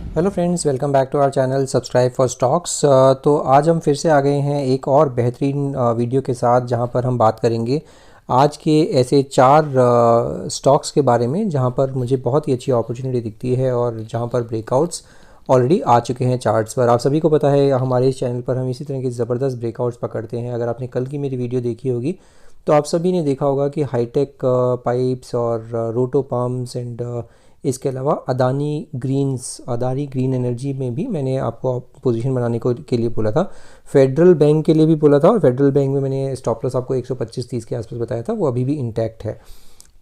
Hello friends, welcome back to our channel subscribe for stocks. तो आज हम फिर से आ गए हैं एक और बेहतरीन वीडियो के साथ, जहां पर हम बात करेंगे आज के ऐसे चार स्टॉक्स के बारे में जहां पर मुझे बहुत ही अच्छी अपॉर्चुनिटी दिखती है और जहां पर ब्रेकआउट्स ऑलरेडी आ चुके हैं चार्ट्स पर। आप सभी को पता है हमारे इस चैनल पर हम इसी तरह के ज़बरदस्त ब्रेकआउट्स पकड़ते हैं। अगर आपने कल की मेरी वीडियो देखी होगी तो आप सभी ने देखा होगा कि हाईटेक पाइप्स और रोटो पम्प्स एंड इसके अलावा अदानी ग्रीन एनर्जी में भी मैंने आपको पोजीशन बनाने को के लिए बोला था। फेडरल बैंक के लिए भी बोला था और फेडरल बैंक में मैंने स्टॉप लॉस आपको 125.30 के आसपास बताया था, वो अभी भी इंटैक्ट है।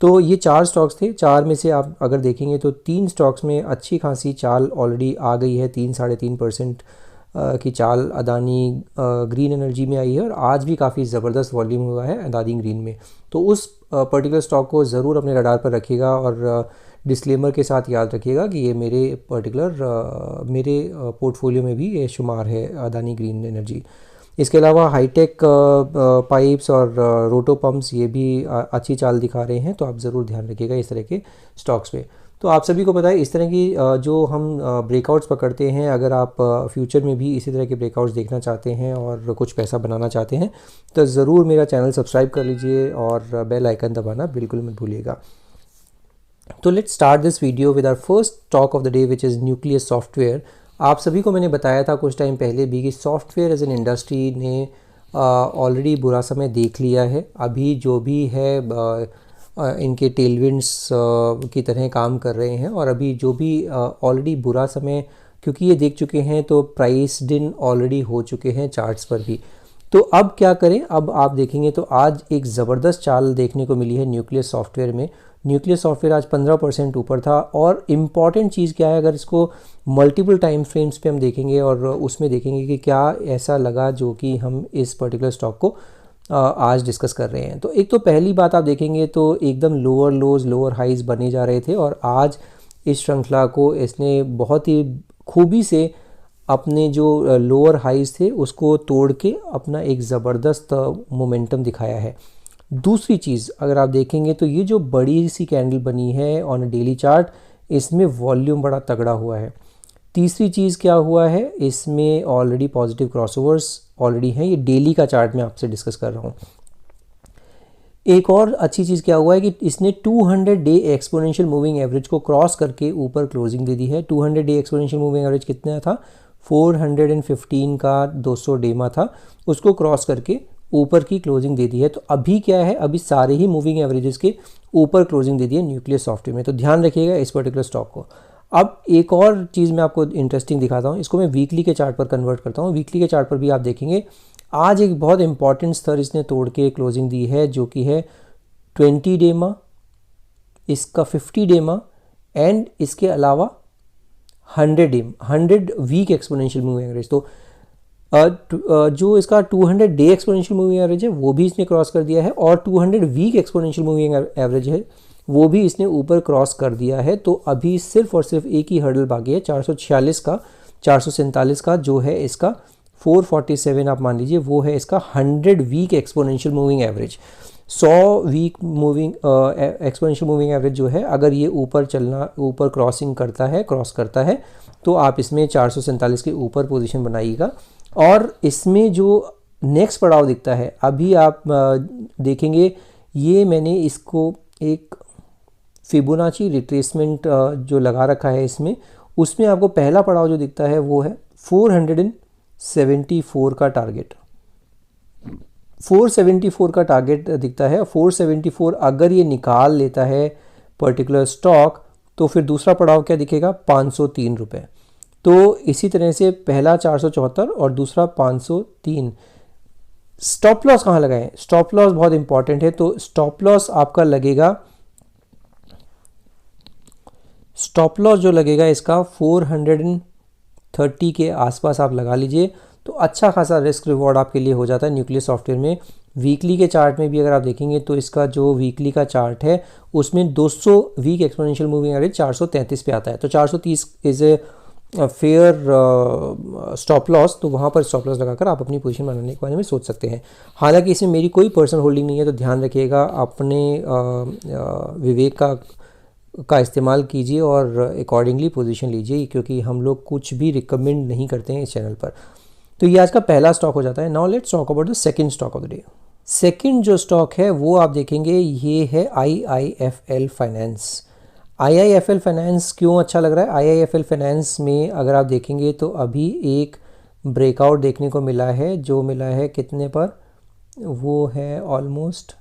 तो ये चार स्टॉक्स थे। चार में से आप अगर देखेंगे तो तीन स्टॉक्स में अच्छी खासी चाल ऑलरेडी आ गई है। 3-3.5% की चाल अदानी ग्रीन एनर्जी में आई है और आज भी काफ़ी ज़बरदस्त वॉल्यूम हुआ है अदानी ग्रीन में। तो उस पर्टिकुलर स्टॉक को ज़रूर अपने रडार पर रखिएगा और डिस्क्लेमर के साथ याद रखिएगा कि ये मेरे पोर्टफोलियो में भी ये शुमार है अदानी ग्रीन एनर्जी। इसके अलावा हाईटेक पाइप्स और रोटो पम्प्स ये भी अच्छी चाल दिखा रहे हैं, तो आप ज़रूर ध्यान रखिएगा इस तरह के स्टॉक्स पे। तो आप सभी को पता है इस तरह की जो हम ब्रेकआउट्स पकड़ते हैं, अगर आप फ्यूचर में भी इसी तरह के ब्रेकआउट्स देखना चाहते हैं और कुछ पैसा बनाना चाहते हैं तो ज़रूर मेरा चैनल सब्सक्राइब कर लीजिए और बेल आइकन दबाना बिल्कुल मत भूलिएगा। तो let's start this video with our first talk of the day which is nucleus software. आप सभी को मैंने बताया था कुछ टाइम पहले भी कि सॉफ्टवेयर एज एन इंडस्ट्री ने ऑलरेडी बुरा समय देख लिया है। अभी जो भी है इनके टेलविंड्स की तरह काम कर रहे हैं और अभी जो भी ऑलरेडी बुरा समय क्योंकि ये देख चुके हैं तो प्राइस दिन ऑलरेडी हो चुके हैं चार्ट्स पर भी। तो अब क्या करें, अब आप देखेंगे तो आज एक ज़बरदस्त चाल देखने को मिली है न्यूक्लियस सॉफ्टवेयर में। न्यूक्लियस सॉफ्टवेयर आज 15% ऊपर था और इम्पॉर्टेंट चीज़ क्या है, अगर इसको मल्टीपल टाइम फ्रेम्स पे हम देखेंगे और उसमें देखेंगे कि क्या ऐसा लगा जो कि हम इस पर्टिकुलर स्टॉक को आज डिस्कस कर रहे हैं। तो एक तो पहली बात आप देखेंगे तो एकदम लोअर लोज लोअर हाइज बने जा रहे थे और आज इस श्रृंखला को इसने बहुत ही खूबी से अपने जो लोअर हाइज थे उसको तोड़ के अपना एक ज़बरदस्त मोमेंटम दिखाया है। दूसरी चीज़ अगर आप देखेंगे तो ये जो बड़ी सी कैंडल बनी है ऑन अ डेली चार्ट, इसमें वॉल्यूम बड़ा तगड़ा हुआ है। तीसरी चीज़ क्या हुआ है, इसमें ऑलरेडी पॉजिटिव क्रॉसओवर्स ऑलरेडी हैं। ये डेली का चार्ट मैं आपसे डिस्कस कर रहा हूँ। एक और अच्छी चीज़ क्या हुआ है कि इसने 200 डे एक्सपोनेंशियल मूविंग एवरेज को क्रॉस करके ऊपर क्लोजिंग दे दी है। 200 डे एक्सपोनेंशियल मूविंग एवरेज कितना था, 415 का 200 डेमा था, उसको क्रॉस करके ऊपर की क्लोजिंग दे दी है। तो अभी क्या है, अभी सारे ही मूविंग एवरेजेस के ऊपर क्लोजिंग दे दी है न्यूक्लियस सॉफ्टवेयर में। तो ध्यान रखिएगा इस पर्टिकुलर स्टॉक को। अब एक और चीज़ मैं आपको इंटरेस्टिंग दिखाता हूँ, इसको मैं वीकली के चार्ट पर कन्वर्ट करता हूँ। वीकली के चार्ट पर भी आप देखेंगे आज एक बहुत इंपॉर्टेंट स्तर इसने तोड़ के क्लोजिंग दी है, जो कि है 20 डेमा, इसका 50 डेमा एंड इसके अलावा 100 वीक एक्सपोनेंशियल मूविंग एवरेज। तो जो इसका 200 डे एक्सपोनेंशियल मूविंग एवरेज है वो भी इसने क्रॉस कर दिया है और 200 वीक एक्सपोनेंशियल मूविंग एवरेज है वो भी इसने ऊपर क्रॉस कर दिया है। तो अभी सिर्फ और सिर्फ एक ही हर्डल बाकी है 446 का, 447 का जो है इसका 447 आप मान लीजिए, वो है इसका 100 week exponential moving average. 100 week moving exponential moving average जो है, अगर ये ऊपर क्रॉस करता है तो आप इसमें 447 के ऊपर पोजीशन बनाइएगा। और इसमें जो नेक्स्ट पड़ाव दिखता है, अभी आप देखेंगे ये मैंने इसको एक फिबोनाची रिट्रेसमेंट जो लगा रखा है इसमें, उसमें आपको पहला पड़ाव जो दिखता है वो है 474 का टारगेट। 474 का टारगेट दिखता है। 474 अगर ये निकाल लेता है पर्टिकुलर स्टॉक तो फिर दूसरा पड़ाव क्या दिखेगा, 503 रुपये। तो इसी तरह से पहला 474 और दूसरा 503। स्टॉप लॉस कहाँ लगाएं, स्टॉप लॉस बहुत इंपॉर्टेंट है। तो स्टॉप लॉस आपका लगेगा, स्टॉप लॉस जो लगेगा इसका 430 के आसपास आप लगा लीजिए, तो अच्छा खासा रिस्क रिवॉर्ड आपके लिए हो जाता है न्यूक्लियस सॉफ्टवेयर में। वीकली के चार्ट में भी अगर आप देखेंगे तो इसका जो वीकली का चार्ट है उसमें 200 वीक एक्सपोनेंशियल मूविंग एवरेज 433 पे आता है। तो 430 is a fair stop loss, तो वहाँ पर स्टॉप लॉस लगाकर आप अपनी पोजीशन बनाने के बारे में सोच सकते हैं। हालांकि इसमें मेरी कोई पर्सनल होल्डिंग नहीं है, तो ध्यान रखिएगा, अपने विवेक का का इस्तेमाल कीजिए और अकॉर्डिंगली पोजीशन लीजिए, क्योंकि हम लोग कुछ भी रिकमेंड नहीं करते हैं इस चैनल पर। तो ये आज का पहला स्टॉक हो जाता है। Now let's talk about the second stock of the day. Second जो स्टॉक है वो आप देखेंगे ये है IIFL फाइनेंस। IIFL फाइनेंस क्यों अच्छा लग रहा है? IIFL फाइनेंस में अगर आप देखेंगे तो अभी एक ब्रेकआउट देखने को मिला है, जो मिला है कितने पर, वो है ऑलमोस्ट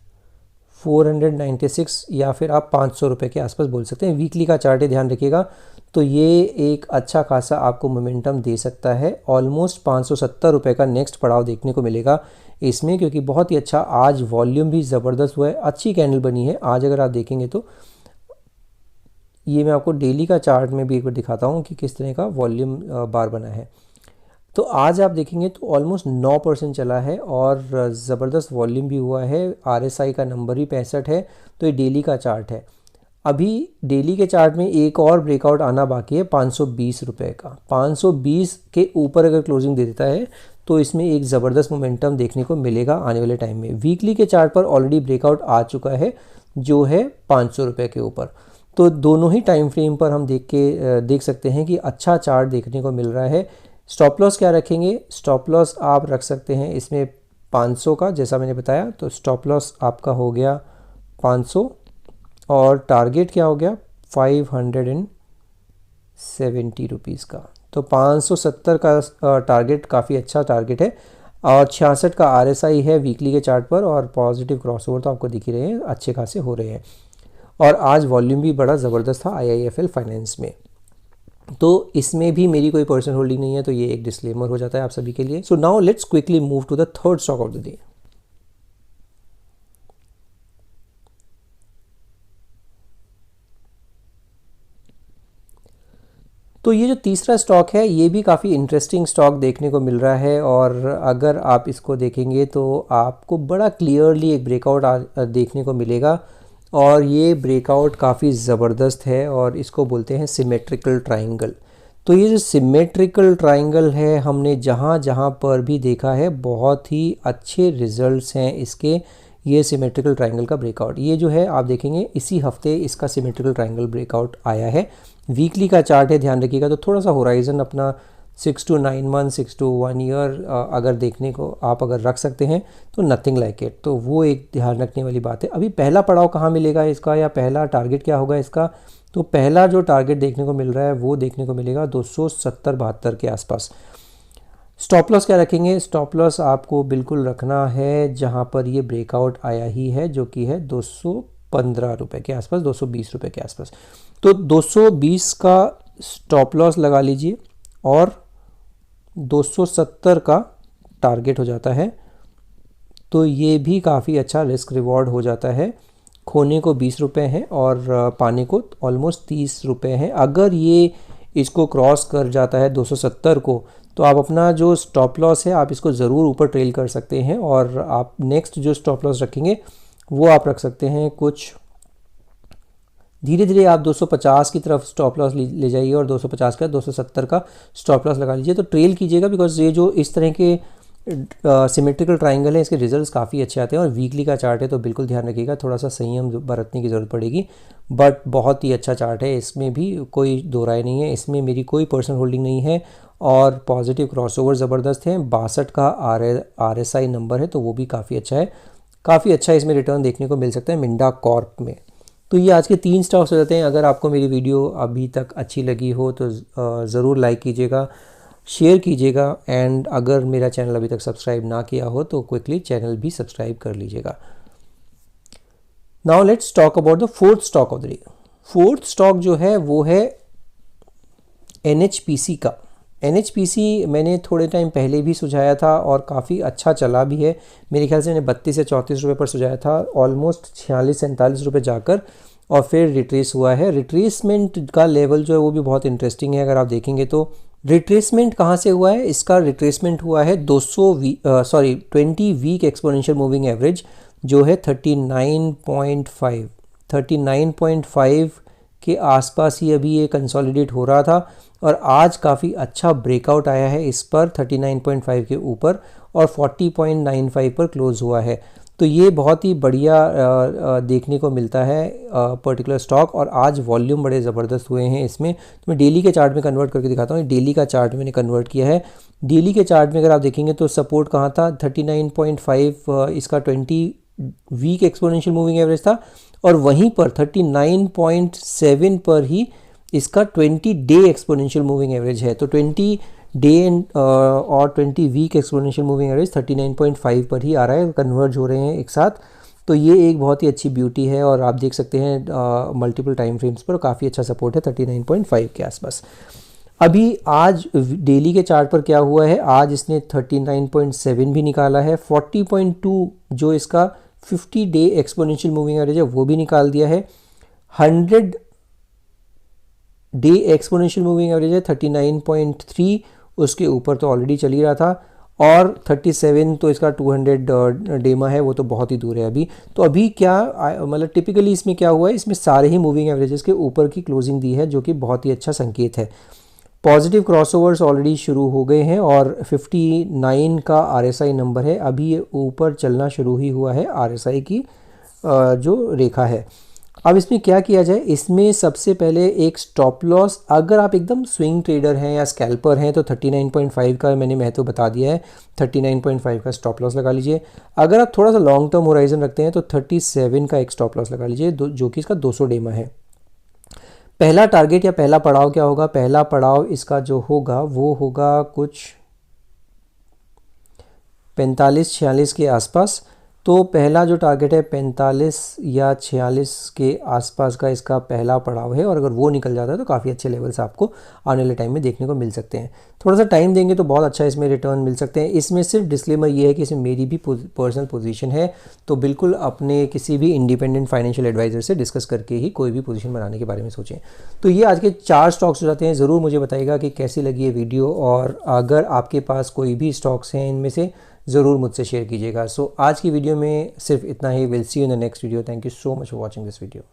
496 या फिर आप 500 रुपये के आसपास बोल सकते हैं। वीकली का चार्ट है, ध्यान रखिएगा। तो ये एक अच्छा खासा आपको मोमेंटम दे सकता है। ऑलमोस्ट 570 रुपये का नेक्स्ट पड़ाव देखने को मिलेगा इसमें, क्योंकि बहुत ही अच्छा आज वॉल्यूम भी ज़बरदस्त हुआ है, अच्छी कैंडल बनी है आज। अगर आप देखेंगे तो ये मैं आपको डेली का चार्ट में भी एक बार दिखाता हूँ कि किस तरह का वॉल्यूम बार बना है। तो आज आप देखेंगे तो ऑलमोस्ट 9% चला है और ज़बरदस्त वॉल्यूम भी हुआ है। RSI का नंबर भी 65 है। तो ये डेली का चार्ट है। अभी डेली के चार्ट में एक और ब्रेकआउट आना बाकी है 520 रुपये का। 520 के ऊपर अगर क्लोजिंग दे देता है तो इसमें एक ज़बरदस्त मोमेंटम देखने को मिलेगा आने वाले टाइम में। वीकली के चार्ट पर ऑलरेडी ब्रेकआउट आ चुका है, जो है 500 रुपये के ऊपर। तो दोनों ही टाइम फ्रेम पर हम देख सकते हैं कि अच्छा चार्ट देखने को मिल रहा है। स्टॉप लॉस क्या रखेंगे? स्टॉप लॉस आप रख सकते हैं इसमें 500 का, जैसा मैंने बताया। तो स्टॉप लॉस आपका हो गया 500 और टारगेट क्या हो गया 570 रुपीज़ का। तो 570 का टारगेट काफ़ी अच्छा टारगेट है और 66 का RSI है वीकली के चार्ट पर और पॉजिटिव क्रॉसओवर तो आपको दिख ही रहे हैं, अच्छे खासे हो रहे हैं। और आज वॉल्यूम भी बड़ा ज़बरदस्त था IIFL फाइनेंस में। तो इसमें भी मेरी कोई पर्सनल होल्डिंग नहीं है, तो ये एक डिस्क्लेमर हो जाता है आप सभी के लिए। So now let's quickly move to the third stock of the day. तो ये जो तीसरा स्टॉक है ये भी काफ़ी इंटरेस्टिंग स्टॉक देखने को मिल रहा है और अगर आप इसको देखेंगे तो आपको बड़ा क्लियरली एक ब्रेकआउट देखने को मिलेगा और ये ब्रेकआउट काफ़ी ज़बरदस्त है और इसको बोलते हैं सिमेट्रिकल ट्रायंगल। तो ये जो सिमेट्रिकल ट्रायंगल है हमने जहाँ जहाँ पर भी देखा है बहुत ही अच्छे रिजल्ट्स हैं इसके। ये सिमेट्रिकल ट्रायंगल का ब्रेकआउट ये जो है आप देखेंगे इसी हफ्ते इसका सिमेट्रिकल ट्रायंगल ब्रेकआउट आया है। वीकली का चार्ट है, ध्यान रखिएगा। तो थोड़ा सा होराइजन अपना 6 to 9 मंथ 6 to 1 ईयर अगर देखने को आप अगर रख सकते हैं तो नथिंग लाइक इट। तो वो एक ध्यान रखने वाली बात है। अभी पहला पड़ाव कहाँ मिलेगा इसका या पहला टारगेट क्या होगा इसका? तो पहला जो टारगेट देखने को मिल रहा है वो देखने को मिलेगा 270-72 के आसपास। स्टॉप लॉस क्या रखेंगे? स्टॉप लॉस आपको बिल्कुल रखना है जहाँ पर ये ब्रेकआउट आया ही है, जो कि है 215 रुपये के आसपास, 220 रुपये के आसपास। तो 220 का स्टॉप लॉस लगा लीजिए और 270 का टारगेट हो जाता है। तो ये भी काफ़ी अच्छा रिस्क रिवॉर्ड हो जाता है। खोने को 20 रुपये हैं और पाने को ऑलमोस्ट 30 रुपये हैं। अगर ये इसको क्रॉस कर जाता है 270 को तो आप अपना जो स्टॉप लॉस है आप इसको ज़रूर ऊपर ट्रेल कर सकते हैं और आप नेक्स्ट जो स्टॉप लॉस रखेंगे वो आप रख सकते हैं कुछ धीरे धीरे आप 250 की तरफ स्टॉप लॉस ले जाइए और 250 का 270 का स्टॉप लॉस लगा लीजिए। तो ट्रेल कीजिएगा बिकॉज ये जो इस तरह के सिमेट्रिकल ट्रायंगल है इसके रिजल्ट्स काफ़ी अच्छे आते हैं और वीकली का चार्ट है तो बिल्कुल ध्यान रखिएगा, थोड़ा सा संयम बरतने की ज़रूरत पड़ेगी। बट बहुत ही अच्छा चार्ट है, इसमें भी कोई दो राय नहीं है। इसमें मेरी कोई पर्सनल होल्डिंग नहीं है और पॉजिटिव क्रॉसओवर ज़बरदस्त है। 62 का RSI नंबर है तो वो भी काफ़ी अच्छा है। काफ़ी अच्छा इसमें रिटर्न देखने को मिल सकता है मिंडा कॉर्प में। तो ये आज के 3 स्टॉक्स हो जाते हैं। अगर आपको मेरी वीडियो अभी तक अच्छी लगी हो तो ज़रूर लाइक कीजिएगा, शेयर कीजिएगा एंड अगर मेरा चैनल अभी तक सब्सक्राइब ना किया हो तो क्विकली चैनल भी सब्सक्राइब कर लीजिएगा। Now let's talk about the fourth stock of the day. Fourth stock जो है वो है NHPC का। NHPC मैंने थोड़े टाइम पहले भी सुझाया था और काफ़ी अच्छा चला भी है। मेरे ख्याल से मैंने 32 से 34 रुपये पर सुझाया था, ऑलमोस्ट 46-47 रुपये जाकर और फिर रिट्रेस हुआ है। रिट्रेसमेंट का लेवल जो है वो भी बहुत इंटरेस्टिंग है। अगर आप देखेंगे तो रिट्रेसमेंट कहाँ से हुआ है? इसका रिट्रेसमेंट हुआ है 20 वीक एक्सपोनेंशियल मूविंग एवरेज जो है 39.5 के आसपास ही अभी ये कंसोलिडेट हो रहा था और आज काफ़ी अच्छा ब्रेकआउट आया है इस पर 39.5 के ऊपर और 40.95 पर क्लोज हुआ है। तो ये बहुत ही बढ़िया देखने को मिलता है पर्टिकुलर स्टॉक। और आज वॉल्यूम बड़े ज़बरदस्त हुए हैं इसमें। तो मैं डेली के चार्ट में कन्वर्ट करके दिखाता हूँ। डेली का चार्ट मैंने कन्वर्ट किया है। डेली के चार्ट में अगर आप देखेंगे तो सपोर्ट कहाँ था, 39.5 इसका 20 वीक एक्सपोनेंशियल मूविंग एवरेज था, और वहीं पर 39.7 पर ही इसका 20 डे एक्सपोनेंशियल मूविंग एवरेज है। तो 20 डे और 20 वीक एक्सपोनेंशियल मूविंग एवरेज 39.5 पर ही आ रहा है, कन्वर्ज हो रहे हैं एक साथ। तो ये एक बहुत ही अच्छी ब्यूटी है, और आप देख सकते हैं मल्टीपल टाइम फ्रेम्स पर काफ़ी अच्छा सपोर्ट है 39.5 के आसपास। अभी आज डेली के चार्ट पर क्या हुआ है, आज इसने 39.7 भी निकाला है, 40.2 जो इसका 50 डे एक्सपोनेंशियल मूविंग एवरेज है वो भी निकाल दिया है, 100 डे एक्सपोनेंशियल मूविंग एवरेज है 39.3, उसके ऊपर तो ऑलरेडी चल ही रहा था, और 37 तो इसका 200 डेमा है, वो तो बहुत ही दूर है अभी। तो अभी क्या मतलब टिपिकली इसमें क्या हुआ है, इसमें सारे ही मूविंग एवरेजेस के ऊपर की क्लोजिंग दी है, जो कि बहुत ही अच्छा संकेत है। पॉजिटिव क्रॉसओवर्स ऑलरेडी शुरू हो गए हैं, और 59 का RSI नंबर है, अभी ये ऊपर चलना शुरू ही हुआ है RSI की जो रेखा है। अब इसमें क्या किया जाए, इसमें सबसे पहले एक स्टॉप लॉस, अगर आप एकदम स्विंग ट्रेडर हैं या स्कैल्पर हैं तो 39.5 का मैंने महत्व बता दिया है, 39.5 का स्टॉप लॉस लगा लीजिए। अगर आप थोड़ा सा लॉन्ग टर्म होराइजन रखते हैं तो 37 का एक स्टॉप लॉस लगा लीजिए, जो कि इसका 200 डेमा है। पहला टारगेट या पहला पड़ाव क्या होगा, पहला पड़ाव इसका जो होगा वो होगा कुछ 45-46 के आसपास। तो पहला जो टारगेट है 45 या 46 के आसपास का इसका पहला पड़ाव है, और अगर वो निकल जाता है तो काफ़ी अच्छे लेवल्स आपको आने वाले टाइम में देखने को मिल सकते हैं। थोड़ा सा टाइम देंगे तो बहुत अच्छा इसमें रिटर्न मिल सकते हैं। इसमें सिर्फ डिस्क्लेमर ये है कि इसमें मेरी भी पर्सनल पोजीशन है, तो बिल्कुल अपने किसी भी इंडिपेंडेंट फाइनेंशियल एडवाइज़र से डिस्कस करके ही कोई भी पोजीशन बनाने के बारे में सोचें। तो ये आज के 4 स्टॉक्स हो जाते हैं। ज़रूर मुझे बताइएगा कि कैसी लगी ये वीडियो, और अगर आपके पास कोई भी स्टॉक्स हैं इनमें से ज़रूर मुझसे शेयर कीजिएगा। सो आज की वीडियो में सिर्फ इतना ही। Will see you in the next video. Thank you so much for watching this video.